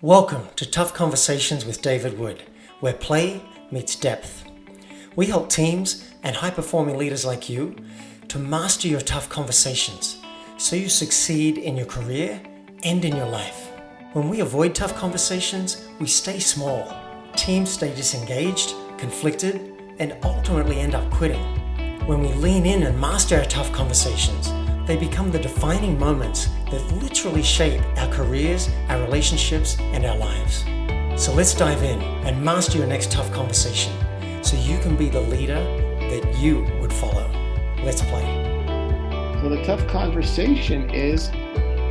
Welcome to Tough Conversations with David Wood, where play meets depth. We help teams and high-performing leaders like you to master your tough conversations so you succeed in your career and in your life. When we avoid tough conversations, we stay small. Teams stay disengaged, conflicted, and ultimately end up quitting. When we lean in and master our tough conversations, they become the defining moments that literally shape our careers, our relationships, and our lives. So let's dive in and master your next tough conversation so you can be the leader that you would follow. Let's play. So the tough conversation is,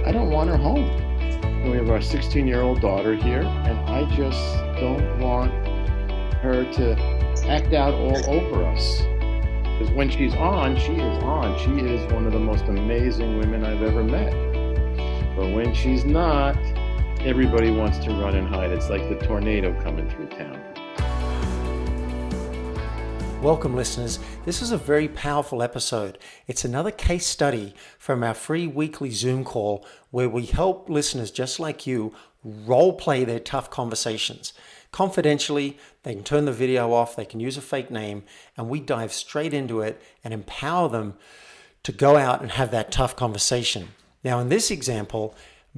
I don't want her home. And we have our 16-year-old daughter here, and I just don't want her to act out all over us. Because when she's on, she is on. She is one of the most amazing women I've ever met. But when she's not, everybody wants to run and hide. It's like the tornado coming through town. Welcome, listeners. This is a very powerful episode. It's another case study from our free weekly Zoom call where we help listeners just like you role play their tough conversations. Confidentially, they can turn the video off, they can use a fake name, and we dive straight into it and empower them to go out and have that tough conversation. Now, in this example,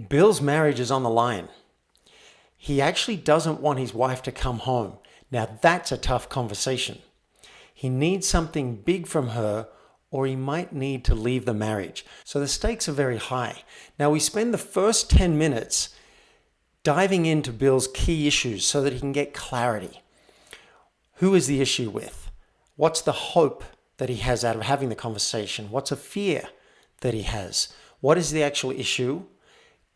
Bill's marriage is on the line. He actually doesn't want his wife to come home. Now, that's a tough conversation. He needs something big from her, or he might need to leave the marriage. So the stakes are very high. Now, we spend the first 10 minutes diving into Bill's key issues so that he can get clarity. Who is the issue with? What's the hope that he has out of having the conversation? What's a fear that he has? What is the actual issue?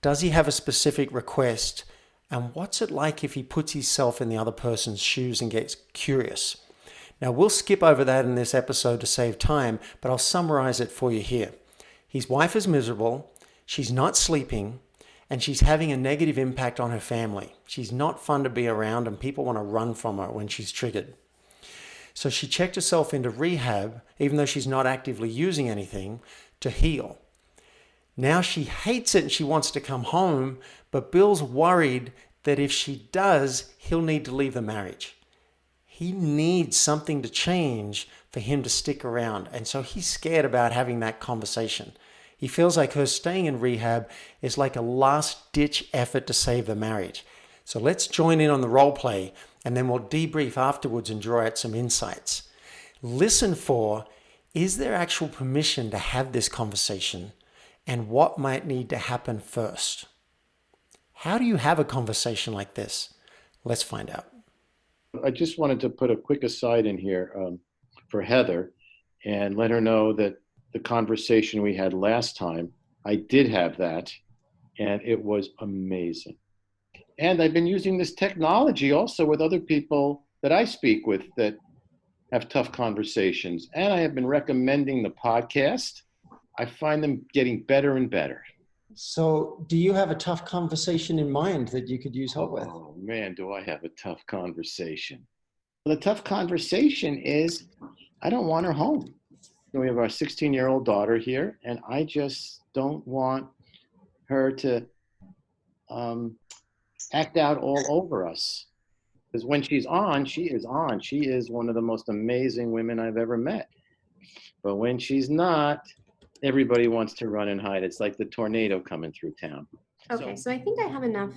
Does he have a specific request? And what's it like if he puts himself in the other person's shoes and gets curious? Now, we'll skip over that in this episode to save time, but I'll summarize it for you here. His wife is miserable, she's not sleeping, and she's having a negative impact on her family. She's not fun to be around, and people want to run from her when she's triggered. So she checked herself into rehab, even though she's not actively using anything, to heal. Now she hates it and she wants to come home, but Bill's worried that if she does, he'll need to leave the marriage. He needs something to change for him to stick around. And so he's scared about having that conversation. He feels like her staying in rehab is like a last-ditch effort to save the marriage. So let's join in on the role play, and then we'll debrief afterwards and draw out some insights. Listen for, is there actual permission to have this conversation, and what might need to happen first? How do you have a conversation like this? Let's find out. I just wanted to put a quick aside in here for Heather and let her know that the conversation we had last time, I did have that, and it was amazing. And I've been using this technology also with other people that I speak with that have tough conversations. And I have been recommending the podcast. I find them getting better and better. So do you have a tough conversation in mind that you could use help with? Oh man, do I have a tough conversation. The tough conversation is, I don't want her home. We have our 16-year-old daughter here, and I just don't want her to act out all over us. Because when she's on, she is on. She is one of the most amazing women I've ever met. But when she's not, everybody wants to run and hide. It's like the tornado coming through town. Okay, so I think I have enough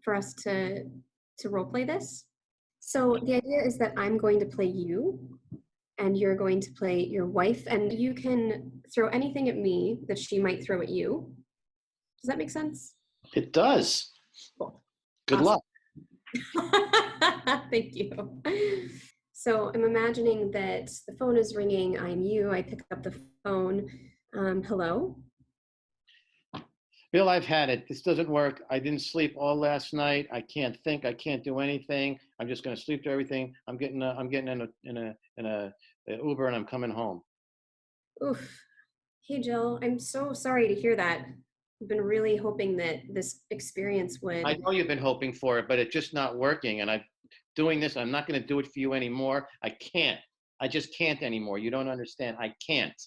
for us to role play this. So the idea is that I'm going to play you and you're going to play your wife, and you can throw anything at me that she might throw at you. Does that make sense? It does. Cool. Good luck. Thank you. So I'm imagining that the phone is ringing. I'm you. I pick up the phone. Hello? Bill, I've had it. This doesn't work. I didn't sleep all last night. I can't think. I can't do anything. I'm just going to sleep through everything. I'm getting in a Uber and I'm coming home. Oof. Hey, Jill. I'm so sorry to hear that. I've been really hoping that this experience would. I know you've been hoping for it, but it's just not working. And I'm doing this. I'm not going to do it for you anymore. I can't. I just can't anymore. You don't understand. I can't.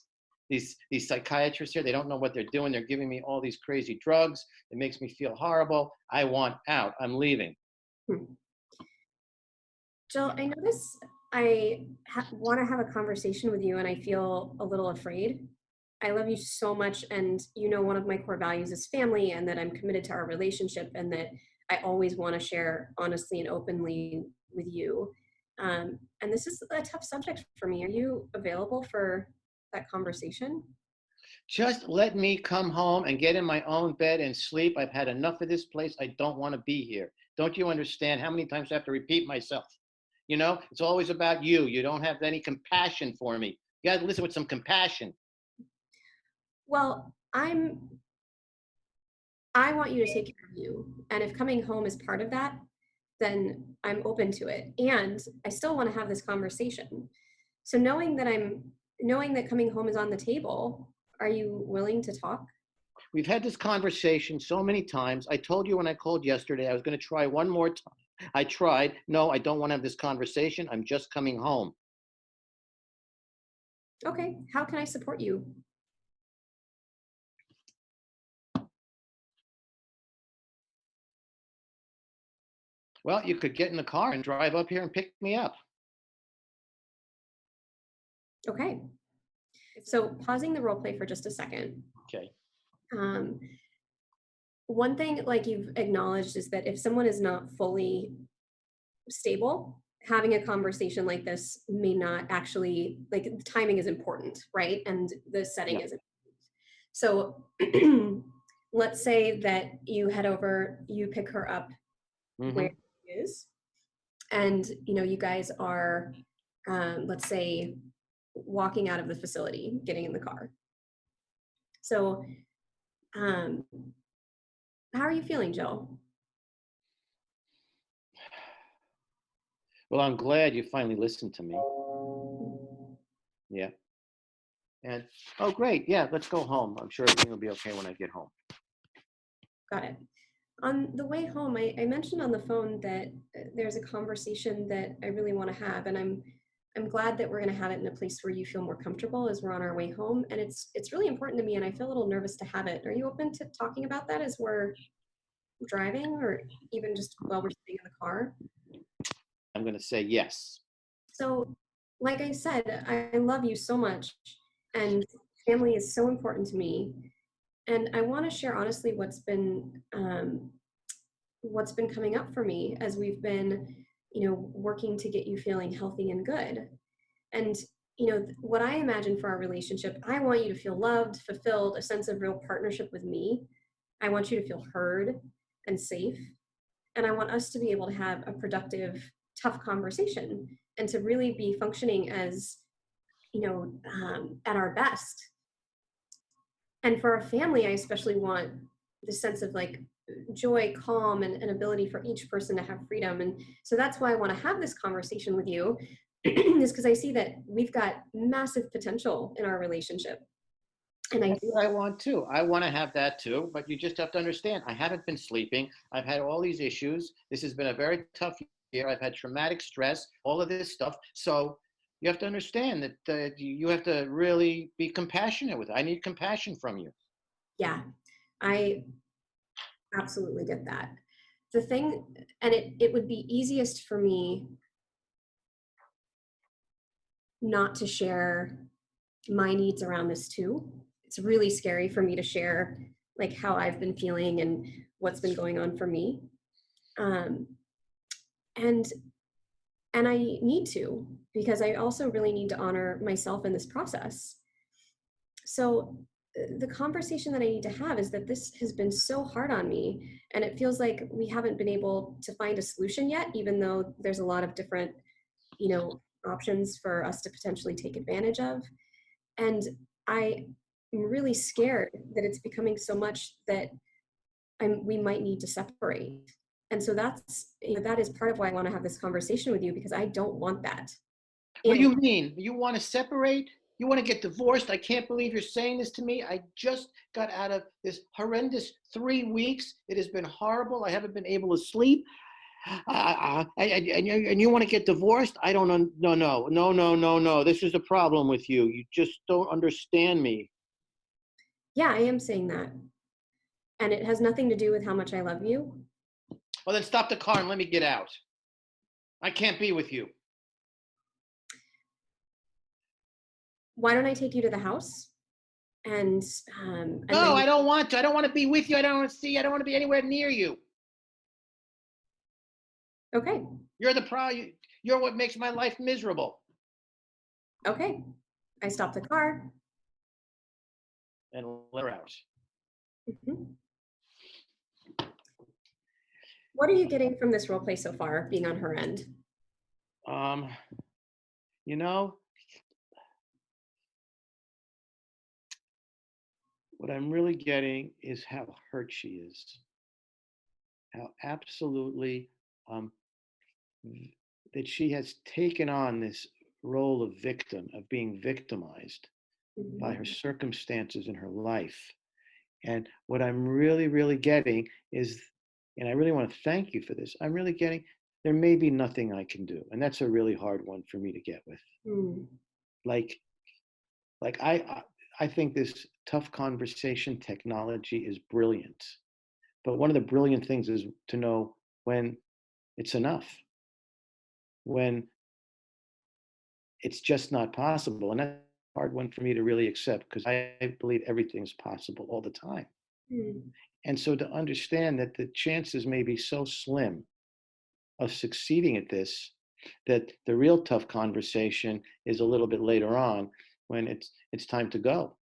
these psychiatrists here, they don't know what they're doing. They're giving me all these crazy drugs. It makes me feel horrible. I want out. I'm leaving. Hmm. Jill, I notice want to have a conversation with you, and I feel a little afraid. I love you so much, and you know one of my core values is family, and that I'm committed to our relationship, and that I always want to share honestly and openly with you. And this is a tough subject for me. Are you available for that conversation? Just let me come home and get in my own bed and sleep. I've had enough of this place. I don't want to be here. Don't you understand how many times I have to repeat myself? You know, it's always about you. You don't have any compassion for me. You got to listen with some compassion. Well, I want you to take care of you. And if coming home is part of that, then I'm open to it. And I still want to have this conversation. So knowing that coming home is on the table, are you willing to talk? We've had this conversation so many times. I told you when I called yesterday I was going to try one more time. I tried. No, I don't want to have this conversation. I'm just coming home. Okay, how can I support you? Well, you could get in the car and drive up here and pick me up. Okay. So pausing the role play for just a second. Okay. Um, One thing like you've acknowledged is that if someone is not fully stable, having a conversation like this may not actually, like, the timing is important, right? And the setting Yeah. is important. So let's say that you head over, you pick her up where Mm-hmm. she is, and you guys are, let's say, walking out of the facility, getting in the car. So um, how are you feeling, Jill? Well, I'm glad you finally listened to me. Yeah. And, oh, great. Yeah, let's go home. I'm sure everything will be okay when I get home. Got it. On the way home, I mentioned on the phone that there's a conversation that I really want to have, and I'm glad that we're going to have it in a place where you feel more comfortable as we're on our way home. And it's really important to me, and I feel a little nervous to have it. Are you open to talking about that as we're driving, or even just while we're sitting in the car? I'm going to say yes. So, like I said, I love you so much, and family is so important to me. And I want to share honestly what's been coming up for me as we've been, working to get you feeling healthy and good. And what I imagine for our relationship, I want you to feel loved, fulfilled, a sense of real partnership with me. I want you to feel heard and safe. And I want us to be able to have a productive, tough conversation and to really be functioning as, at our best. And for our family, I especially want the sense of like joy, calm, and an ability for each person to have freedom. And so that's why I want to have this conversation with you, is because I see that we've got massive potential in our relationship. And That's what I want too. I want to have that too, but you just have to understand, I haven't been sleeping. I've had all these issues. This has been a very tough year. I've had traumatic stress, all of this stuff. So you have to understand that you have to really be compassionate with it. I need compassion from you. yeah, I absolutely get that. The thing, and it would be easiest for me not to share my needs around this too. It's really scary for me to share like how I've been feeling and what's been going on for me. Um, and and I need to, because I also really need to honor myself in this process. So the conversation that I need to have is that this has been so hard on me, and it feels like we haven't been able to find a solution yet, even though there's a lot of different, options for us to potentially take advantage of. And I am really scared that it's becoming so much that we might need to separate. And so that is part of why I want to have this conversation with you, because I don't want that. What do And you mean? You want to separate? You want to get divorced? I can't believe you're saying this to me. I just got out of this horrendous 3 weeks. It has been horrible. I haven't been able to sleep. And you want to get divorced? I don't know. No, no, no, no, no, no. This is the problem with you. You just don't understand me. Yeah, I am saying that. And it has nothing to do with how much I love you. Well, then stop the car and let me get out. I can't be with you. Why don't I take you to the house? And No, then I don't want to. I don't want to be with you. I don't want to see you. I don't want to be anywhere near you. okay, You're the problem. You're what makes my life miserable. okay. I stop the car. And let her out. Mhm. What are you getting from this role play so far, being on her end? Um, you know, what I'm really getting is how hurt she is. How absolutely that she has taken on this role of victim, of being victimized by her Mhm. circumstances in her life. And what I'm really, really getting is, and I really want to thank you for this, I'm really getting there may be nothing I can do. And that's a really hard one for me to get with. Mm. Like, like I think this tough conversation technology is brilliant. But one of the brilliant things is to know when it's enough, when it's just not possible. And that's a hard one for me to really accept because I believe everything's possible all the time. Mm. And so to understand that the chances may be so slim of succeeding at this, that the real tough conversation is a little bit later on when it's time to go.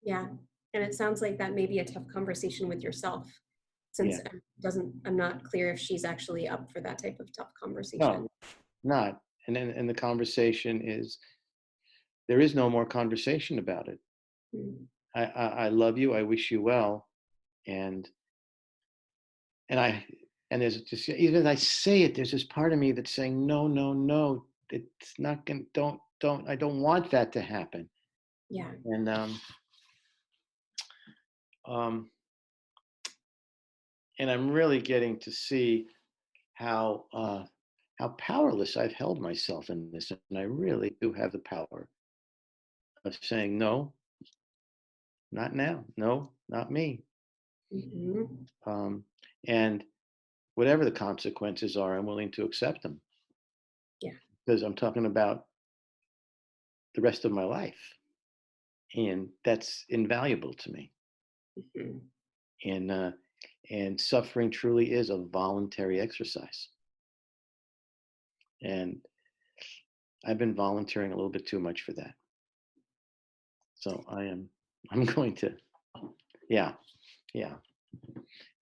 Yeah. And it sounds like that may be a tough conversation with yourself, since Yeah. I'm not clear if she's actually up for that type of tough conversation. No, not. And the conversation is there is no more conversation about it. Mm. I love you. I wish you well. And and I and there's just even as I say it, there's this part of me that's saying, no, no, no, it's not gonna don't I don't want that to happen. Yeah. And um and I'm really getting to see how powerless I've held myself in this. And I really do have the power of saying no, not now. No, not me. Hmm. Um, and whatever the consequences are, I'm willing to accept them Yeah. because I'm talking about the rest of my life. And that's invaluable to me. Hmm. And, uh, and suffering truly is a voluntary exercise. And I've been volunteering a little bit too much for that. So I'm going to, yeah, yeah.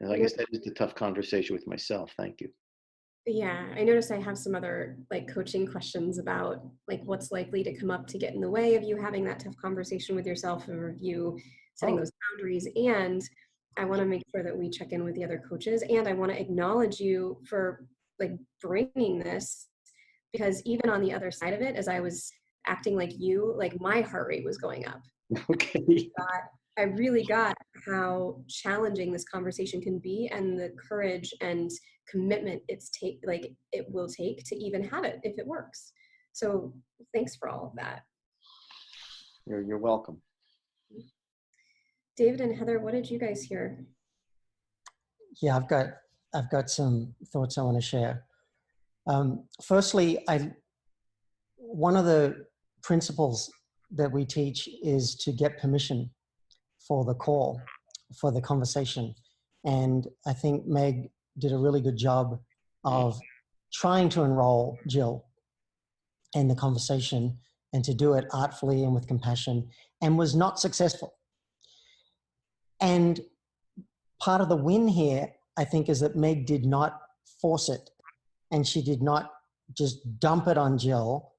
And I I know. guess that is the tough conversation with myself. Thank you. Yeah, I noticed I have some other like coaching questions about like what's likely to come up to get in the way of you having that tough conversation with yourself and review setting Oh, those boundaries. And I want to make sure that we check in with the other coaches. And I want to acknowledge you for like bringing this, because even on the other side of it, as I was acting like you, like my heart rate was going up. okay. I really got how challenging this conversation can be and the courage and commitment it will take to even have it if it works. So thanks for all of that. You're welcome. David and Heather, what did you guys hear? Yeah, I've got some thoughts I want to share. Firstly, one of the principles that we teach is to get permission for the call, for the conversation. And I think Meg did a really good job of trying to enroll Jill in the conversation and to do it artfully and with compassion, and was not successful. And part of the win here, I think, is that Meg did not force it, and she did not just dump it on Jill,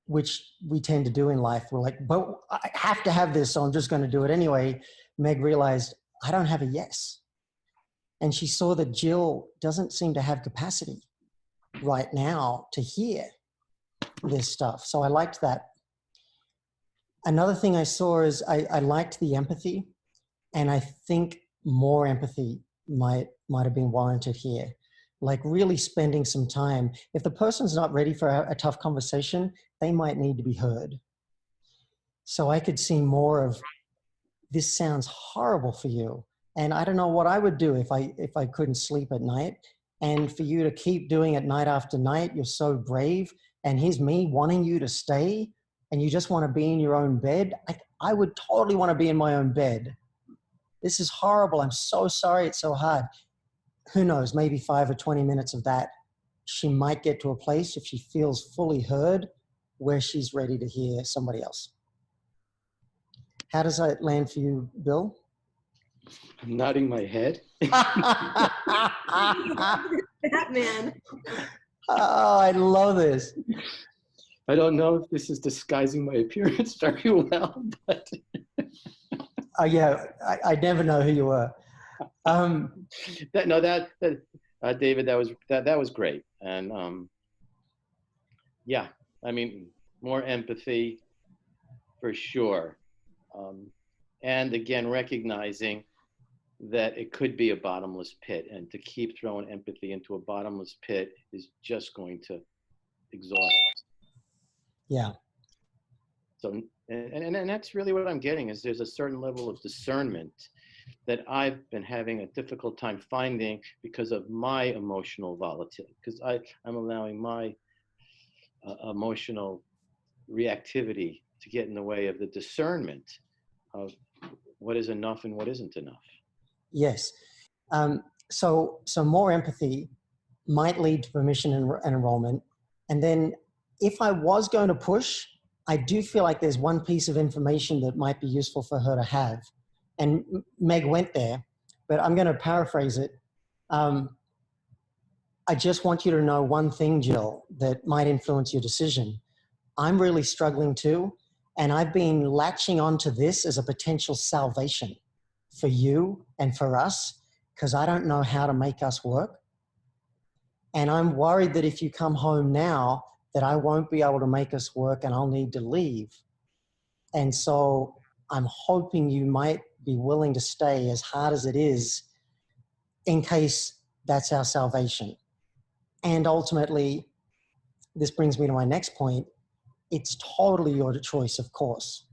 which we tend to do in life. We're like, but I have to have this, so I'm just going to do it anyway. Meg realized, I don't have a yes. And she saw that Jill doesn't seem to have capacity right now to hear this stuff. So I liked that. Another thing I saw is I liked the empathy, and I think more empathy might have been warranted here. Like really spending some time. If the person's not ready for a tough conversation, they might need to be heard. So I could see more of, this sounds horrible for you. And I don't know what I would do if I couldn't sleep at night. And for you to keep doing it night after night, you're so brave. And here's me wanting you to stay and you just want to be in your own bed. I would totally want to be in my own bed. This is horrible. I'm so sorry. It's so hard. Who knows, maybe 5 or 20 minutes of that, she might get to a place, if she feels fully heard, where she's ready to hear somebody else. How does that land for you, Bill? I'm nodding my head. That man. Oh, I love this. I don't know if this is disguising my appearance very well, but Yeah, I never know who you were. David, that was great. And yeah, I mean, more empathy for sure. And again, recognizing that it could be a bottomless pit, and to keep throwing empathy into a bottomless pit is just going to exhaust. Yeah. So, and that's really what I'm getting, is there's a certain level of discernment that I've been having a difficult time finding because of my emotional volatility, because I'm allowing my emotional reactivity to get in the way of the discernment of what is enough and what isn't enough. Yes. So more empathy might lead to permission and enrollment. And then if I was going to push, I do feel like there's one piece of information that might be useful for her to have. And Meg went there, but I'm going to paraphrase it. I just want you to know one thing, Jill, that might influence your decision. I'm really struggling too, and I've been latching onto this as a potential salvation for you and for us, because I don't know how to make us work. And I'm worried that if you come home now, that I won't be able to make us work and I'll need to leave. And so I'm hoping you might be willing to stay, as hard as it is, in case that's our salvation. And ultimately, this brings me to my next point. It's totally your choice, of course.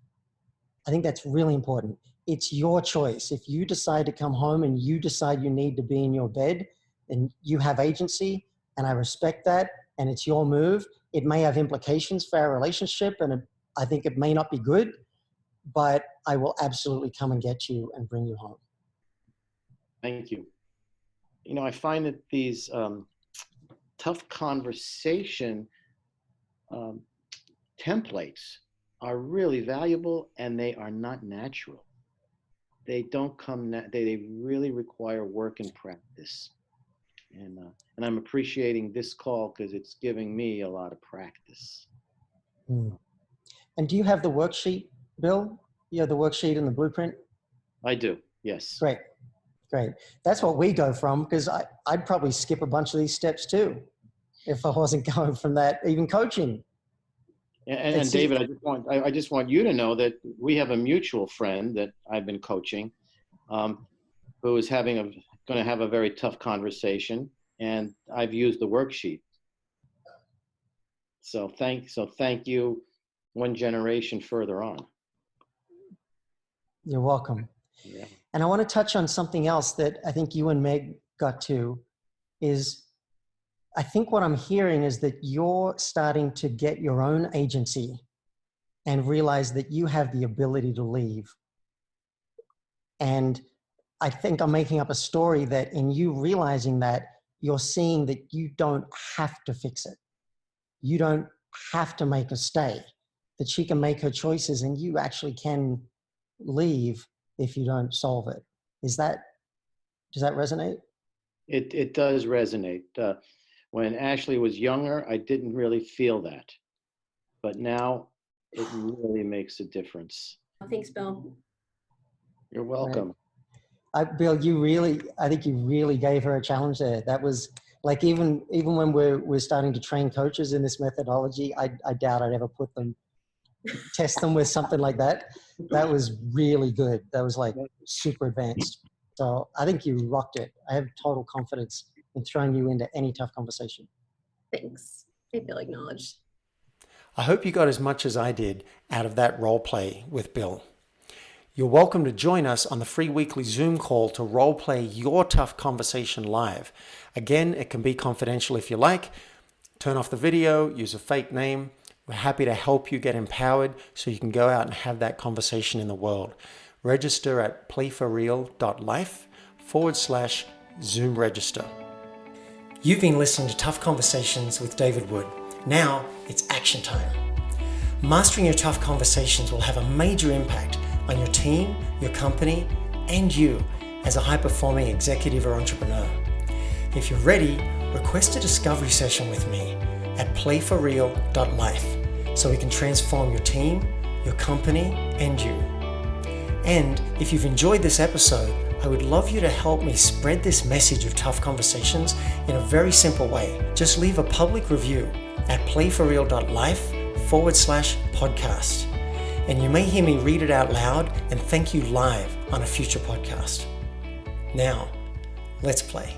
I think that's really important. It's your choice. If you decide to come home and you decide you need to be in your bed, then you have agency, and I respect that, and it's your move. It may have implications for our relationship, and I think it may not be good, but I will absolutely come and get you and bring you home. Thank you. You know, I find that these tough conversation templates are really valuable, and they are not natural. They don't come, they really require work and practice. And I'm appreciating this call because it's giving me a lot of practice. And do you have the worksheet, Bill? You have the worksheet and the blueprint? I do, yes. Great. That's what we go from, because I'd probably skip a bunch of these steps too if I wasn't going from that, even coaching. And David, I just want you to know that we have a mutual friend that I've been coaching, who is going to have a very tough conversation, and I've used the worksheet. So thank you, one generation further on. You're welcome. Yeah. And I want to touch on something else that I think you and Meg got to, is I think what I'm hearing is that you're starting to get your own agency and realize that you have the ability to leave. And I think I'm making up a story that in you realizing that, you're seeing that you don't have to fix it. You don't have to make her stay, that she can make her choices and you actually can leave if you don't solve it. Does that resonate? It does resonate. When Ashley was younger, I didn't really feel that, but now it really makes a difference. Thanks, Bill. You're welcome. Bill, I think you really gave her a challenge there. That was like, even when we're starting to train coaches in this methodology, I doubt I'd ever test them with something like that. That was really good. That was like super advanced. So I think you rocked it. I have total confidence in throwing you into any tough conversation. Thanks. I feel acknowledged. I hope you got as much as I did out of that role play with Bill. You're welcome to join us on the free weekly Zoom call to role play your tough conversation live. Again, it can be confidential if you like. Turn off the video, use a fake name. We're happy to help you get empowered so you can go out and have that conversation in the world. Register at playforreal.life/Zoom register. You've been listening to Tough Conversations with David Wood. Now it's action time. Mastering your tough conversations will have a major impact on your team, your company, and you as a high-performing executive or entrepreneur. If you're ready, request a discovery session with me at playforreal.life so we can transform your team, your company, and you. And if you've enjoyed this episode, I would love you to help me spread this message of tough conversations in a very simple way. Just leave a public review at playforreal.life/podcast. And you may hear me read it out loud and thank you live on a future podcast. Now, let's play.